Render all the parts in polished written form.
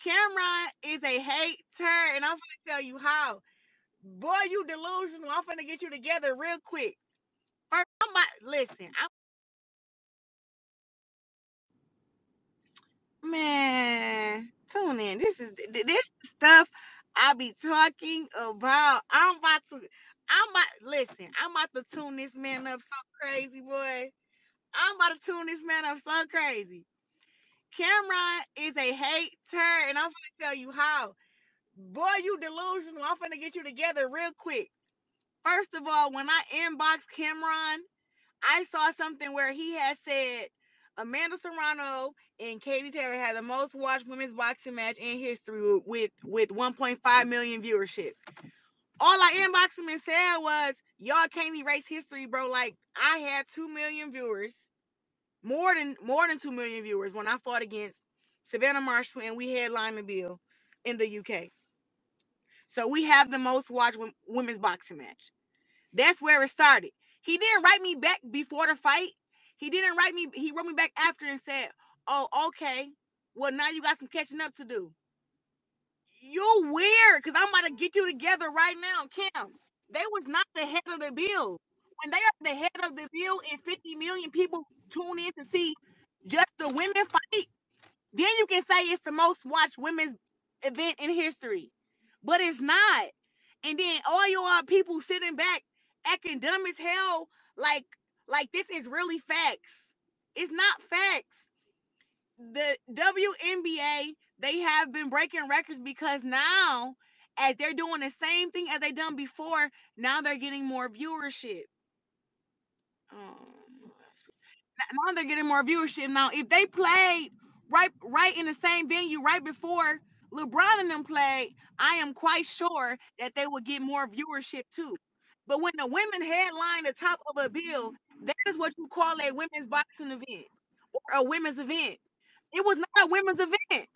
Camron is a hater, and I'm finna tell you how. Boy, you delusional. I'm finna get you together real quick. First, I'm about listen. Man, tune in. This stuff I be talking about. I'm about to tune this man up so crazy, boy. I'm about to tune this man up so crazy. Camron is a hater, and I'm finna tell you how. Boy, you delusional. I'm finna get you together real quick. First of all, when I inboxed Cameron, I saw something where he had said Amanda Serrano and Katie Taylor had the most watched women's boxing match in history with 1.5 million viewership. All I inboxed him and said was, "Y'all can't erase history, bro. Like I had 2 million viewers, more than 2 million viewers when I fought against Savannah Marshall and we headlined the bill in the UK. So we have the most watched women's boxing match. That's where it started. He didn't write me back before the fight. He didn't write me. He wrote me back after and said, "Oh, okay. Well, now you got some catching up to do." You weird, cause I'm about to get you together right now, Kim. They was not the head of the bill. When they are the head of the bill and 50 million people tune in to see just the women fight, then you can say it's the most watched women's event in history. But it's not. And then all your people sitting back acting dumb as hell, like this is really facts. It's not facts. The WNBA, they have been breaking records because now, as they're doing the same thing as they done before, now they're getting more viewership. Um, Now they're getting more viewership. Now, if they played right in the same venue right before LeBron and them played, I am quite sure that they would get more viewership too. But when the women headline the top of a bill, that is what you call a women's boxing event or a women's event. It was not a women's event.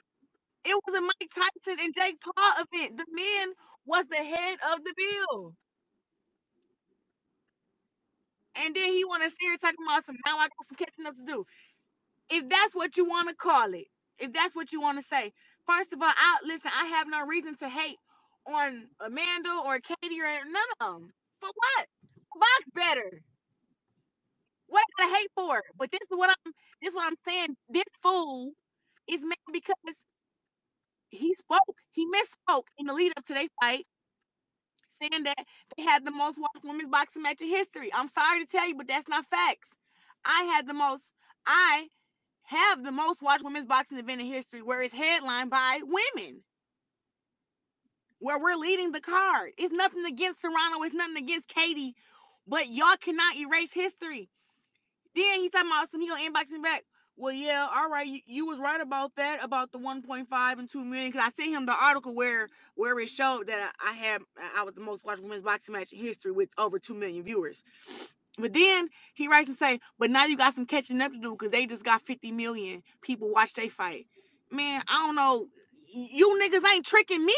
It was a Mike Tyson and Jake Paul event. The men was the head of the bill. And then he want to sit here talking about some, now I got some catching up to do. If that's what you want to call it, if that's what you want to say. First of all, I have no reason to hate on Amanda or Katie or none of them. For what? Box better. What I gotta hate for? But this is what I'm saying. This fool is mad because he misspoke in the lead up to their fight, saying that they had the most watched women's boxing match in history. I'm sorry to tell you, but that's not facts. I had the most. I have the most watched women's boxing event in history where it's headlined by women, where we're leading the card. It's nothing against Serrano, it's nothing against Katie, but y'all cannot erase history. Then he's talking about some, he gonna inbox him back. Well, yeah, all right, you was right about that, about the 1.5 and 2 million, because I sent him the article where it showed that I was the most watched women's boxing match in history with over 2 million viewers. But then he writes and say, but now you got some catching up to do because they just got 50 million people watch they fight. Man, I don't know. You niggas ain't tricking me.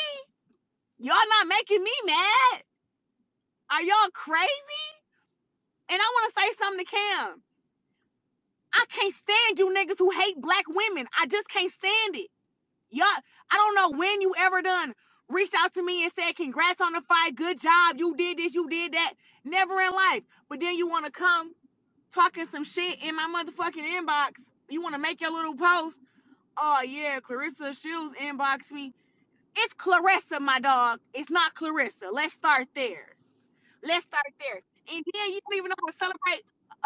Y'all not making me mad. Are y'all crazy? And I want to say something to Cam. I can't stand you niggas who hate black women. I just can't stand it. Y'all, I don't know when you ever done reached out to me and said, congrats on the fight. Good job. You did this, you did that. Never in life. But then you want to come talking some shit in my motherfucking inbox. You want to make your little post. Oh, yeah, Claressa Shields inboxed me. It's Claressa, my dog. It's not Claressa. Let's start there. Let's start there. And then you don't even know how to celebrate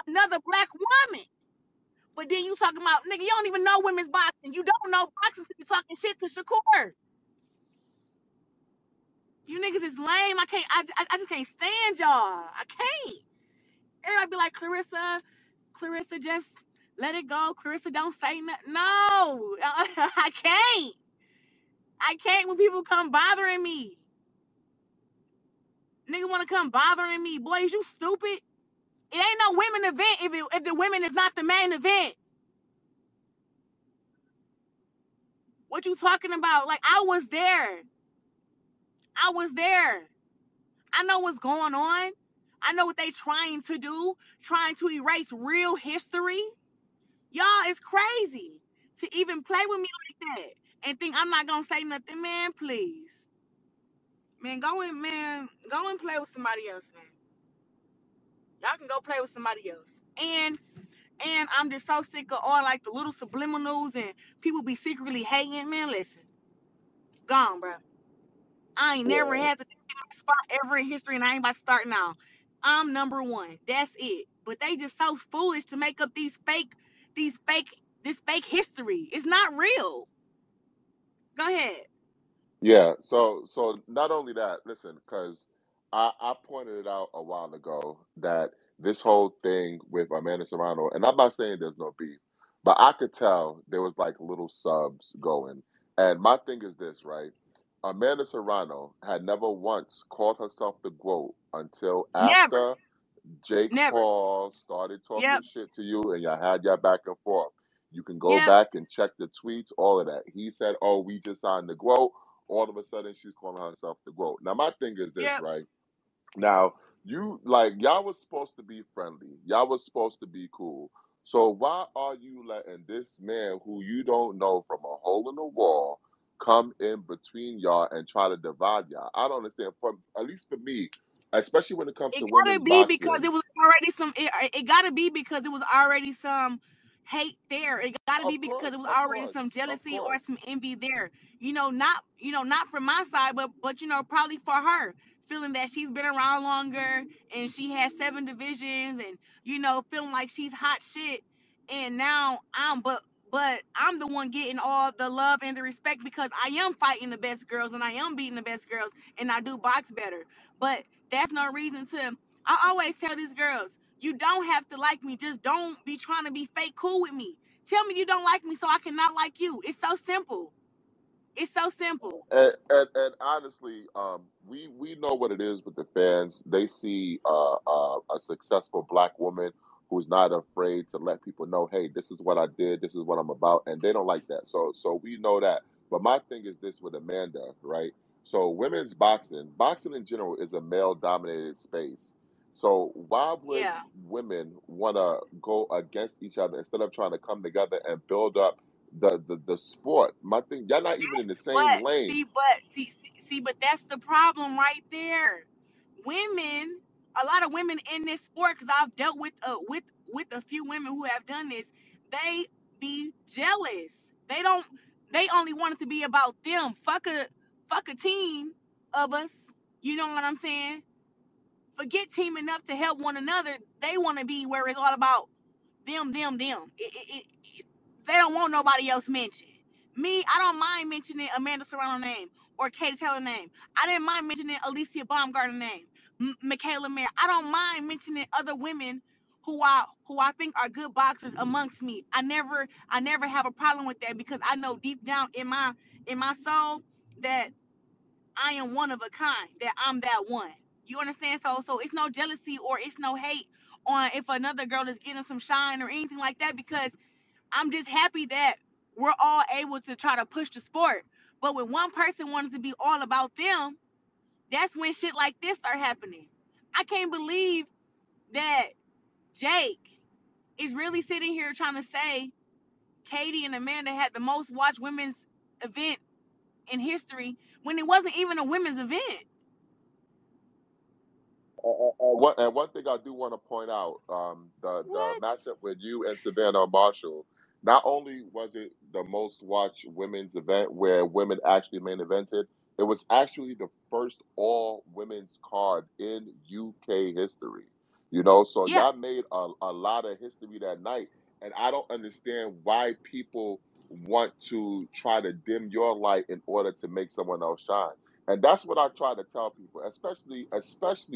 another black woman. But then you talking about, nigga, you don't even know women's boxing. You don't know boxing to be talking shit to Shakur. You niggas is lame. I just can't stand y'all. I can't. Everybody be like, Claressa, just let it go. Claressa, don't say nothing. No, I can't. I can't when people come bothering me. Nigga want to come bothering me. Boy, is you stupid? It ain't no women event if the women is not the main event. What you talking about? Like, I was there. I was there. I know what's going on. I know what they trying to do, trying to erase real history. Y'all is crazy to even play with me like that. and think I'm not gonna say nothing, man, please. Go and play with somebody else, man. Y'all can go play with somebody else. And I'm just so sick of all like the little subliminals and people be secretly hating, man. Listen, gone, bro. I ain't never Yeah, had to get my spot ever in history, and I ain't about to start now. I'm number one. That's it. But they just so foolish to make up these fake, this fake history. It's not real. Go ahead. yeah. So not only that, listen, because I pointed it out a while ago that this whole thing with Amanda Serrano, and I'm not saying there's no beef, but I could tell there was like little subs going. And my thing is this, right? Amanda Serrano had never once called herself the GOAT until Never, after Jake never. Paul started talking Yep, shit to you and y'all had your back and forth. You can go yep, back and check the tweets, all of that. He said, "Oh, we just signed the GOAT." All of a sudden, she's calling herself the GOAT. Now, my thing is this, yep. right? Now, you like y'all was supposed to be friendly. Y'all was supposed to be cool. So why are you letting this man who you don't know from a hole in the wall come in between y'all and try to divide y'all? I don't understand. For at least for me, especially when it comes It to gotta women's be because boxing. it was already some. It gotta be because it was already some hate there. It gotta be Of because it course, was of already course, some of jealousy or course. some envy there. Not from my side, but probably for her, feeling that she's been around longer and she has 7 divisions, and feeling like she's hot shit. And now but I'm the one getting all the love and the respect because I am fighting the best girls and I am beating the best girls and I do box better. But that's no reason to. I always tell these girls, you don't have to like me. Just don't be trying to be fake cool with me. Tell me you don't like me so I cannot like you. It's so simple. It's so simple. And honestly, we know what it is with the fans. They see a successful black woman who's not afraid to let people know, hey, this is what I did, this is what I'm about, and they don't like that. So we know that. But my thing is this with Amanda, right? So women's boxing in general is a male dominated space. So why would Yeah. women want to go against each other instead of trying to come together and build up the sport? My thing, y'all not even in the same lane. But that's the problem right there. Women, a lot of women in this sport, because I've dealt with a few women who have done this, they be jealous. They only want it to be about them. Fuck a team of us. You know what I'm saying? Forget teaming up to help one another. They want to be where it's all about them. They don't want nobody else mentioned. Me, I don't mind mentioning Amanda Serrano name or Katie Taylor name. I didn't mind mentioning Alicia Baumgartner name, Michaela Mayer. I don't mind mentioning other women who I think are good boxers amongst me. I never have a problem with that because I know deep down in my soul that I am one of a kind, that I'm that one. You understand? So it's no jealousy or it's no hate on if another girl is getting some shine or anything like that because I'm just happy that we're all able to try to push the sport. But when one person wants to be all about them, that's when shit like this start happening. I can't believe that Jake is really sitting here trying to say Katie and Amanda had the most watched women's event in history when it wasn't even a women's event. And one thing I do want to point out, the What? matchup with you and Savannah Marshall. Not only was it the most watched women's event where women actually main evented, it was actually the first all women's card in UK history. So Yeah. y'all made a lot of history that night, and I don't understand why people want to try to dim your light in order to make someone else shine. And that's what I try to tell people, especially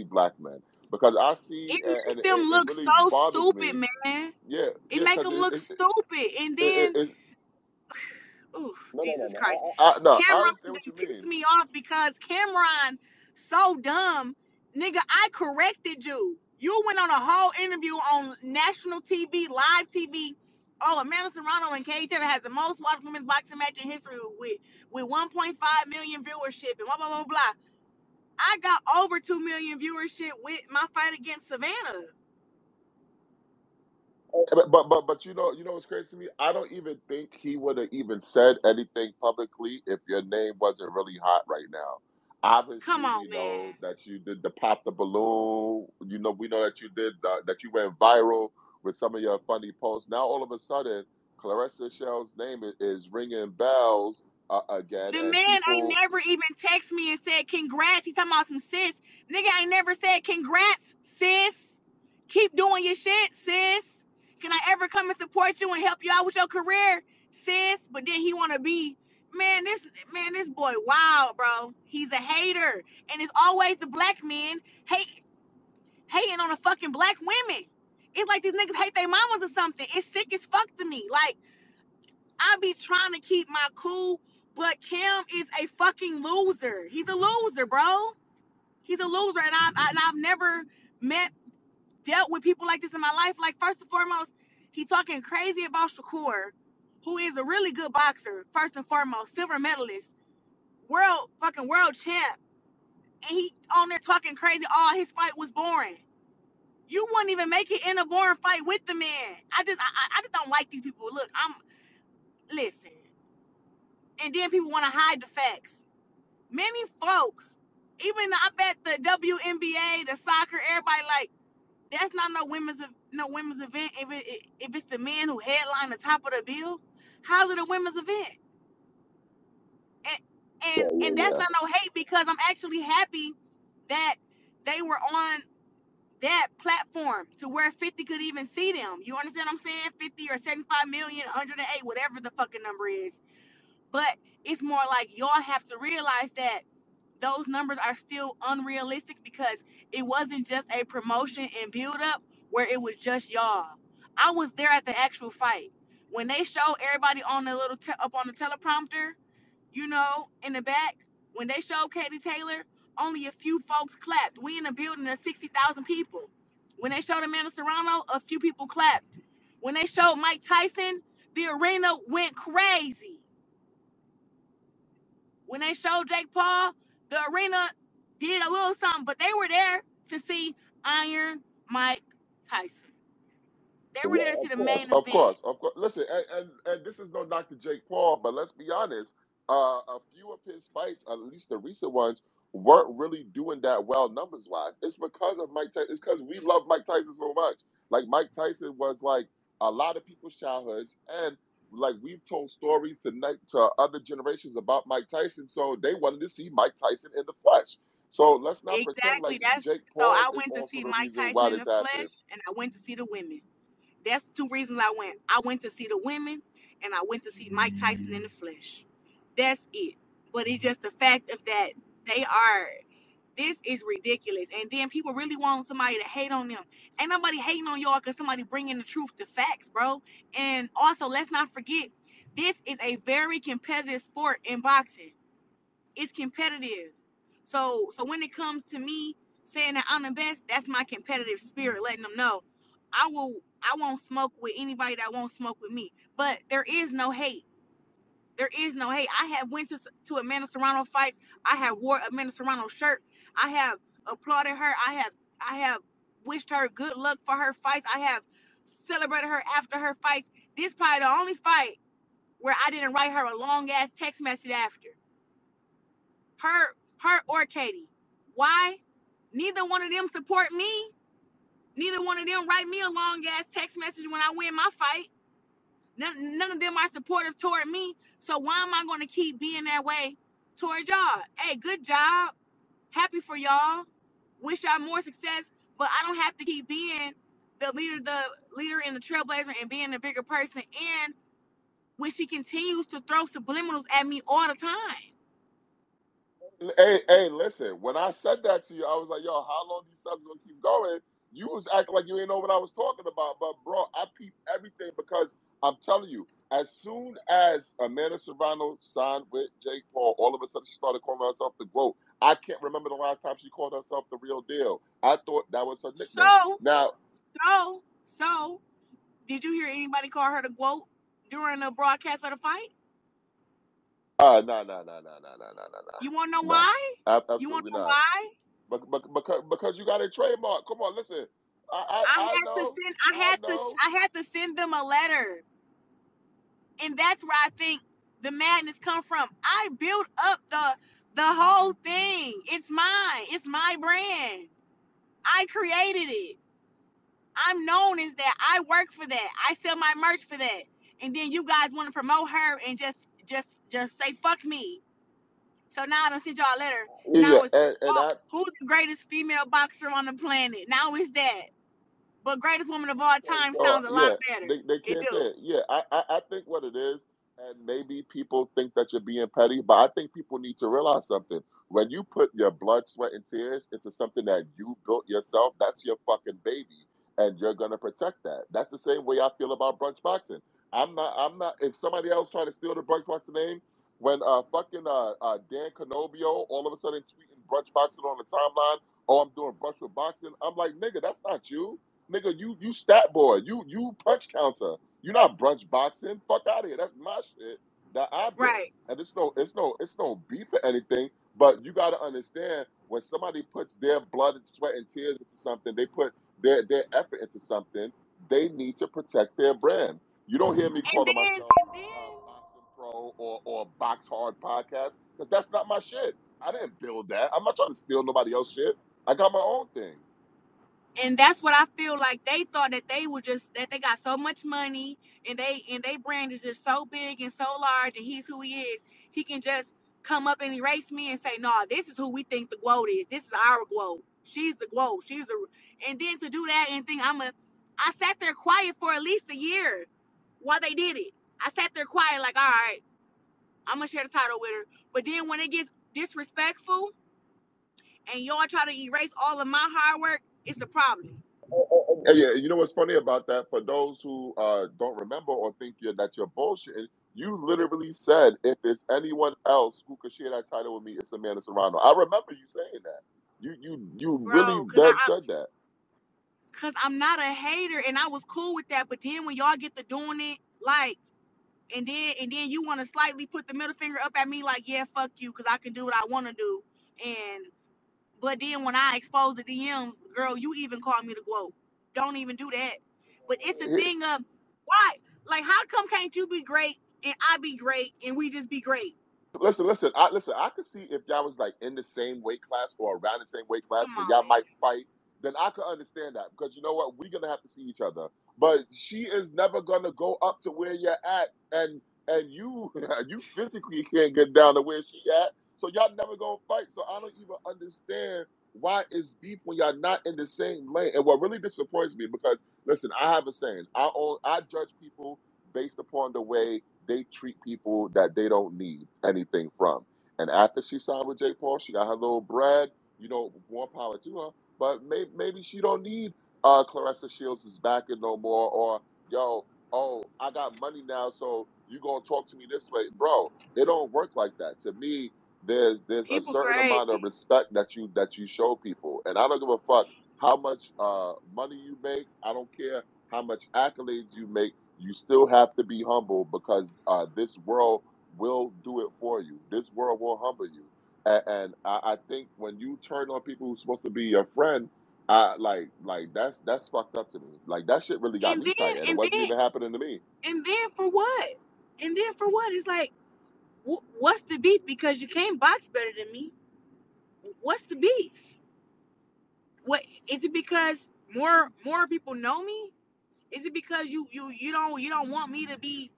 black men, because I see It and makes them it look really so bothers stupid, me. man. Yeah, It yeah, make because them look stupid. And it, then, it oh, no, no, no, Jesus no. Christ. No, I Cameron understand what you done pissed mean. me off because Cameron so dumb. Nigga, I corrected you. You went on a whole interview on national TV, live TV. Oh, Amanda Serrano and Katie Taylor has the most watched women's boxing match in history with 1.5 million viewership and blah, blah, blah, blah. I got over 2 million viewership with my fight against Savannah. But you know what's crazy to me? I don't even think he would have even said anything publicly if your name wasn't really hot right now. Come Obviously, on, we know man. that you did the pop the balloon. You know, we know that you did that you went viral with some of your funny posts. Now all of a sudden, Claressa Shell's name is ringing bells again, The and man ain't people. never even text me and said congrats. He talking about some sis. Nigga ain't never said congrats, sis. Keep doing your shit, sis. Can I ever come and support you and help you out with your career, sis? But then he wanna be, this boy, wow, bro. He's a hater, and it's always the black men hating on the fucking black women. It's like these niggas hate their mamas or something. It's sick as fuck to me. Like, I be trying to keep my cool, but Cam is a fucking loser. He's a loser, bro. He's a loser, and I've never dealt with people like this in my life. Like, first and foremost, he talking crazy about Shakur, who is a really good boxer. First and foremost, silver medalist, world champ, and he on there talking crazy. Oh, his fight was boring. You wouldn't even make it in a boring fight with the man. I just don't like these people. Look, listen, and then people want to hide the facts. Many folks, even I bet the WNBA, the soccer, everybody like that's not no women's event. If it's the men who headline the top of the bill, how's it a women's event? And Yeah, and yeah, that's yeah. not no hate because I'm actually happy that they were on that platform to where 50 could even see them. You understand what I'm saying? 50 or 75 million, 108, whatever the fucking number is. But it's more like y'all have to realize that those numbers are still unrealistic because it wasn't just a promotion and build up where it was just y'all. I was there at the actual fight. When they showed everybody on the up on the teleprompter, in the back, when they showed Katie Taylor, only a few folks clapped. We in a building of 60,000 people. When they showed Amanda Serrano, a few people clapped. When they showed Mike Tyson, the arena went crazy. When they showed Jake Paul, the arena did a little something, but they were there to see Iron Mike Tyson. They were there to Yeah, see of the course, main of event. course, of course. Listen, and this is no knock to Jake Paul, but let's be honest. A few of his fights, at least the recent ones, weren't really doing that well numbers wise. It's because of Mike Tyson. It's because we love Mike Tyson so much. Like Mike Tyson was like a lot of people's childhoods, and like we've told stories to other generations about Mike Tyson, so they wanted to see Mike Tyson in the flesh. So let's not pretend like Exactly. That's Jake so Paul I is went to also see the Mike reason Tyson why in this the happened. flesh and I went to see the women. That's two reasons I went. I went to see the women and I went to see Mike Tyson in the flesh. That's it. But it's just the fact of that they are this is ridiculous. And then people really want somebody to hate on them. Ain't nobody hating on y'all because somebody bringing the truth to facts, bro. And also, let's not forget, this is a very competitive sport in boxing. It's competitive. So when it comes to me saying that I'm the best, that's my competitive spirit, letting them know I won't smoke with anybody that won't smoke with me. But there is no hate. There is no hate. I have went to Amanda Serrano fights. I have wore Amanda Serrano shirt. I have applauded her. I have wished her good luck for her fights. I have celebrated her after her fights. This probably the only fight where I didn't write her a long ass text message after. Her or Katie. Why? Neither one of them support me. Neither one of them write me a long ass text message when I win my fight. None of them are supportive toward me. So why am I going to keep being that way toward y'all? Hey, good job. Happy for y'all. Wish y'all more success. But I don't have to keep being the leader and the trailblazer and being the bigger person. And when she continues to throw subliminals at me all the time. Hey, listen. When I said that to you, I was like, "Yo, how long these subs gonna keep going?" You was acting like you didn't know what I was talking about, but bro, I peeped everything because I'm telling you, as soon as Amanda Serrano signed with Jake Paul, all of a sudden she started calling herself the GOAT. I can't remember the last time she called herself the real deal. I thought that was her nickname. So, Now, so, did you hear anybody call her the GOAT during the broadcast of the fight? no, no, no, no, no, no, no, no, You want to know no, why? no, You want absolutely to know not. why? Because you got a trademark. Come on, listen. I know, I know. I had to send them a letter. And that's where I think the madness come from. I built up the whole thing. It's mine. It's my brand. I created it. I'm known as that. I work for that. I sell my merch for that. And then you guys want to promote her and just say fuck me. So now I don't send y'all a letter. Yeah, Now it's, and oh, I who's the greatest female boxer on the planet? Now it's that. But greatest woman of all time so sounds a lot yeah, better. they It can't say do. it. Yeah, I think what it is, and maybe people think that you're being petty, but I think people need to realize something. When you put your blood, sweat, and tears into something that you built yourself, that's your fucking baby, and you're gonna protect that. That's the same way I feel about brunch boxing. I'm not. If somebody else try to steal the brunch boxing name, when fucking Dan Canobio all of a sudden tweeting brunch boxing on the timeline, oh I'm doing brunch with boxing, I'm like nigga, that's not you. Nigga, you stat boy, you punch counter. You not brunch boxing. Fuck out of here. That's my shit that I built. Right. And it's no beef or anything. But you gotta understand when somebody puts their blood and sweat and tears into something, they put their effort into something, they need to protect their brand. You don't hear me calling myself And then Boxing Pro or Box Hard Podcast, because that's not my shit. I didn't build that. I'm not trying to steal nobody else's shit. I got my own thing. and that's what I feel like they thought that they were just that they got so much money and they brand is just so big and so large and he's who he is. He can just come up and erase me and say, "No, this is who we think the quote is. This is our quote. She's the quote. She's the." And then to do that and think I sat there quiet for at least a year while they did it. I sat there quiet like, all right, I'm gonna share the title with her. But then when it gets disrespectful and y'all try to erase all of my hard work, it's a problem. Yeah, you know what's funny about that? For those who don't remember or think that you're bullshitting, you literally said if it's anyone else who could share that title with me, it's Amanda Serrano. I remember you saying that. You really Bro, dead said that. cause I'm not a hater and I was cool with that. But then when y'all get to doing it, like, and then you want to slightly put the middle finger up at me, like, yeah, fuck you, cause I can do what I want to do. And but then when I expose the DMs, girl, you even call me the quote. Don't even do that. But it's the thing of why, like, how come can't you be great and I be great and we just be great? Listen. I could see if y'all was like in the same weight class or around the same weight class Come where on, y'all might man. fight. Then I could understand that because you know what, we're gonna have to see each other. But she is never gonna go up to where you're at, and you you physically can't get down to where she at. So y'all never gonna fight. So I don't even understand why it's beef when y'all not in the same lane. And what really disappoints me because listen, I have a saying. I judge people based upon the way they treat people that they don't need anything from. And after she signed with Jake Paul, she got her little bread. You know, more power to her. But maybe she don't need Claressa Shields' backing no more. Or yo, oh, I got money now, so you gonna talk to me this way, bro? It don't work like that. To me, there's a People certain amount of crazy. respect that you show people, and I don't give a fuck how much money you make. I don't care how much accolades you make. You still have to be humble because this world will do it for you. This world will humble you. And I think when you turn on people who's supposed to be your friend, like that's fucked up to me. Like that shit really got And me tight, then and it and wasn't then even happening to me. and then for what? And then for what? It's like, what's the beef? Because you can't box better than me. What's the beef? What is it? Because more people know me? Is it because you don't want me to be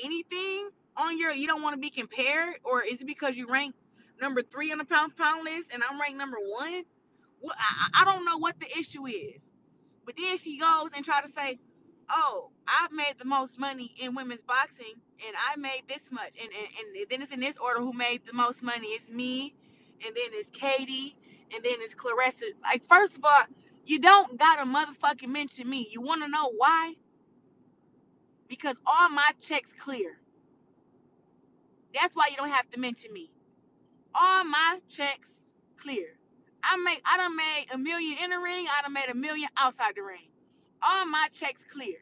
anything on your? You don't want to be compared, or is it because you rank number 3 on the pound list and I'm ranked number 1? Well, I don't know what the issue is. But then she goes and try to say, "Oh, I've made the most money in women's boxing, and I made this much." And then it's in this order who made the most money. It's me, and then it's Katie, and then it's Claressa. Like, first of all, you don't gotta motherfucking mention me. You wanna know why? Because all my checks clear. That's why you don't have to mention me. All my checks clear. I done made a million in the ring. I done made a million outside the ring. All my checks clear.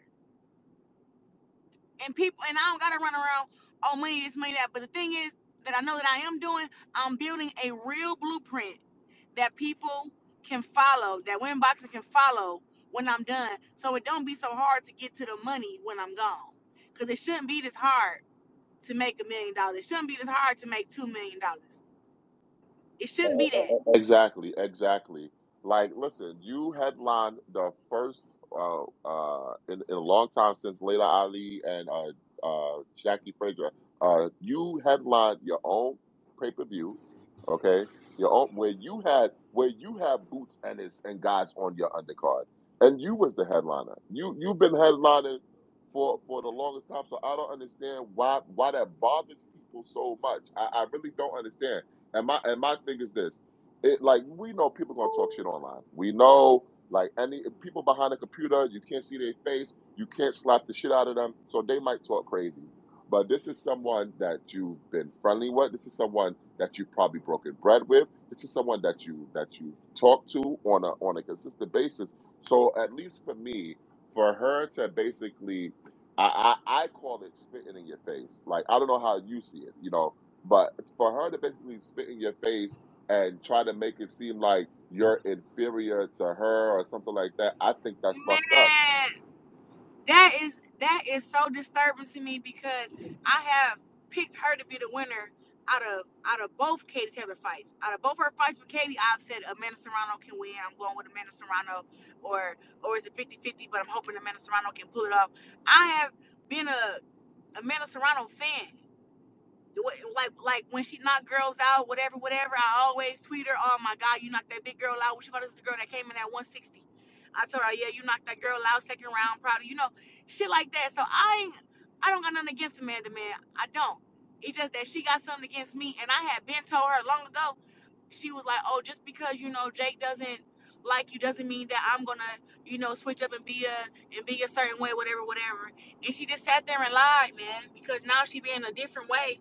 And people, and I don't gotta run around, oh, money this, money that. But the thing is that I know that I am doing, I'm building a real blueprint that people can follow, that women boxing can follow when I'm done, so it don't be so hard to get to the money when I'm gone. Cause it shouldn't be this hard to make $1 million. It shouldn't be this hard to make $2 million. It shouldn't be that. Exactly, exactly. Like, listen, you headlined the first in a long time since Layla Ali and Jackie Frazier. You headlined your own pay-per-view, okay? Your own where you had boots and guys on your undercard, and you was the headliner. You've been headlining for the longest time, so I don't understand why that bothers people so much. I really don't understand. And my thing is this: it like we know people gonna talk shit online. We know like any people behind a computer, you can't see their face, you can't slap the shit out of them, so they might talk crazy. But this is someone that you've been friendly with. This is someone that you've probably broken bread with. This is someone that you talk to on a consistent basis. So at least for me, for her to basically, I call it spitting in your face. Like I don't know how you see it, but for her to basically spit in your face and try to make it seem like you're inferior to her or something like that, I think that's fucked up. Man, that is so disturbing to me because I have picked her to be the winner out of both Katie Taylor fights. Out of both her fights with Katie, I've said Amanda Serrano can win. I'm going with Amanda Serrano, or is it 50-50? But I'm hoping Amanda Serrano can pull it off. I have been a Amanda Serrano fan. Like when she knocked girls out, whatever. I always tweet her, "Oh my God, you knocked that big girl out." What you about the girl that came in at 160? I told her, "Yeah, you knocked that girl out second round. Proud of you." Shit like that. So I don't got nothing against Amanda, man. I don't. It's just that she got something against me, and I had been told her long ago. She was like, "Oh, just because Jake doesn't like you doesn't mean that I'm gonna switch up and be a certain way, whatever." And she just sat there and lied, man, because now she being a different way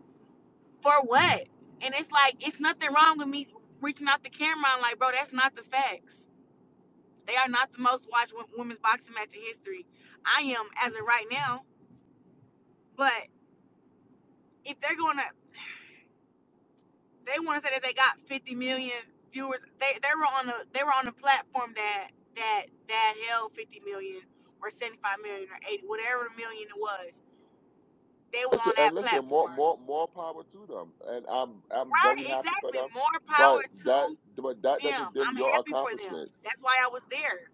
for what? And it's like, it's nothing wrong with me reaching out the camera. I'm like, bro, that's not the facts. They are not the most watched women's boxing match in history. I am as of right now. But if they want to say that they got 50 million viewers. They were on a platform that held 50 million or 75 million or 80, whatever the million it was. They was Listen, on and that listen, platform. more power to them, and I'm very Right, happy for exactly. them. More power But that to but that them. doesn't dim I'm your happy for them. accomplishments. That's why I was there.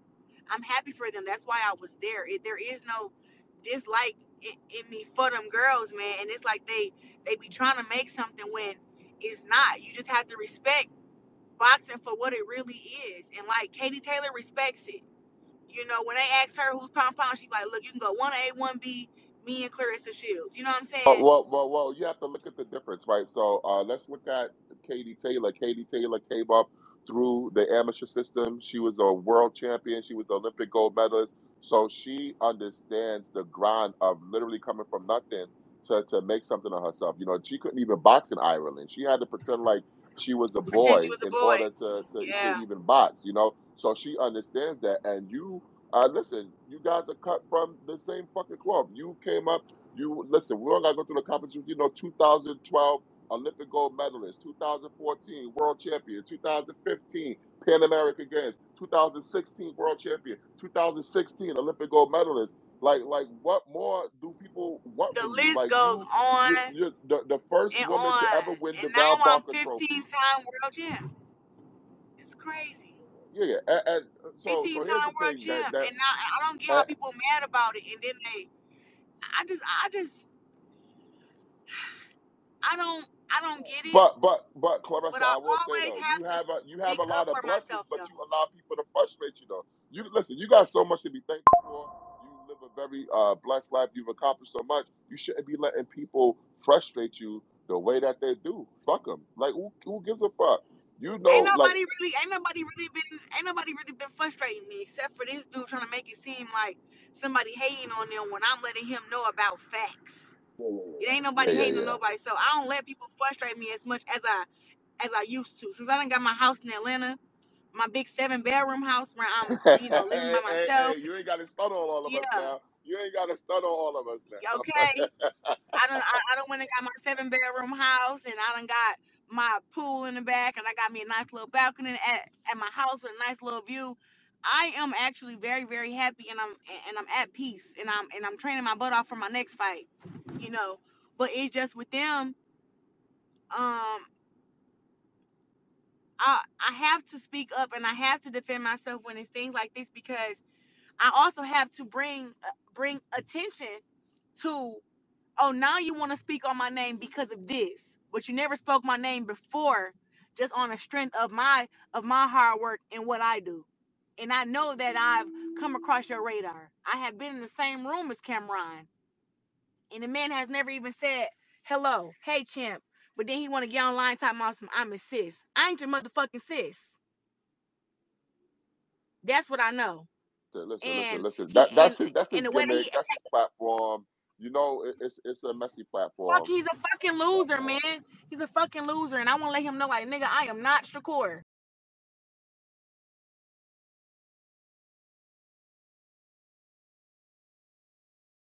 I'm happy for them. That's why I was there. There is no dislike in me for them girls, man. And it's like they be trying to make something when it's not. You just have to respect boxing for what it really is. And like Katie Taylor respects it. When they asked her who's pound pound, she's like, look, you can go 1A, 1B, me and Claressa Shields. You know what I'm saying? Well, you have to look at the difference, right? So let's look at Katie Taylor. Katie Taylor came up through the amateur system. She was a world champion. She was the Olympic gold medalist. So she understands the grind of literally coming from nothing to make something of herself. She couldn't even box in Ireland. She had to pretend like she was a Pretend she boy was a in boy. order to Yeah. even box. So she understands that. And listen, you guys are cut from the same fucking cloth. You came up you listen. We all got to go through the competition. 2012 Olympic gold medalist, 2014 world champion, 2015 Pan American Games, 2016 world champion, 2016 Olympic gold medalist. Like, what more do people want The from you? list Like, goes on you're the first and woman on. to ever win the And Val now I'm Barker 15 Trophy. time world champ. It's crazy. Yeah, yeah. And so 15 here's time the world thing champ. that And now I don't get how uh, people mad about it. And then I don't get it. but But Clarissa, I I will say always though, have to you have a stick up lot of for blessings, myself, but you though. allow people to frustrate you though. You listen, you got so much to be thankful for. You live a very blessed life. You've accomplished so much. You shouldn't be letting people frustrate you the way that they do. Fuck them. Like who gives a fuck? Like Ain't nobody really been frustrating me except for this dude trying to make it seem like somebody hating on them when I'm letting him know about facts. It ain't yeah, nobody yeah, hating on yeah. nobody, so I don't let people frustrate me as much as I used to. Since I done got my house in Atlanta, my big 7 bedroom house where I'm, living by Hey, myself. you ain't got to stun on all of us Yeah, now. You ain't got to stun on all of us okay. now. I done went and got my 7 bedroom house, and I done got my pool in the back, and I got me a nice little balcony at my house with a nice little view. I am actually very, very happy, and I'm at peace, and I'm training my butt off for my next fight, you know. But it's just with them, um, I have to speak up and I have to defend myself when it's things like this, because I also have to bring attention to, oh, now you want to speak on my name because of this, but you never spoke my name before, just on the strength of my hard work and what I do. And I know that I've come across your radar. I have been in the same room as Camron, and the man has never even said hello, hey champ. But then he want to get online talking about some I'm his sis. I ain't your motherfucking sis. That's what I know. And Listen. he That's and his the way that he gimmick. That's his platform. You know, it's a messy fuck, platform. he's a fucking loser, man. He's a fucking loser, and I want to let him know, like, nigga, I am not Shakur.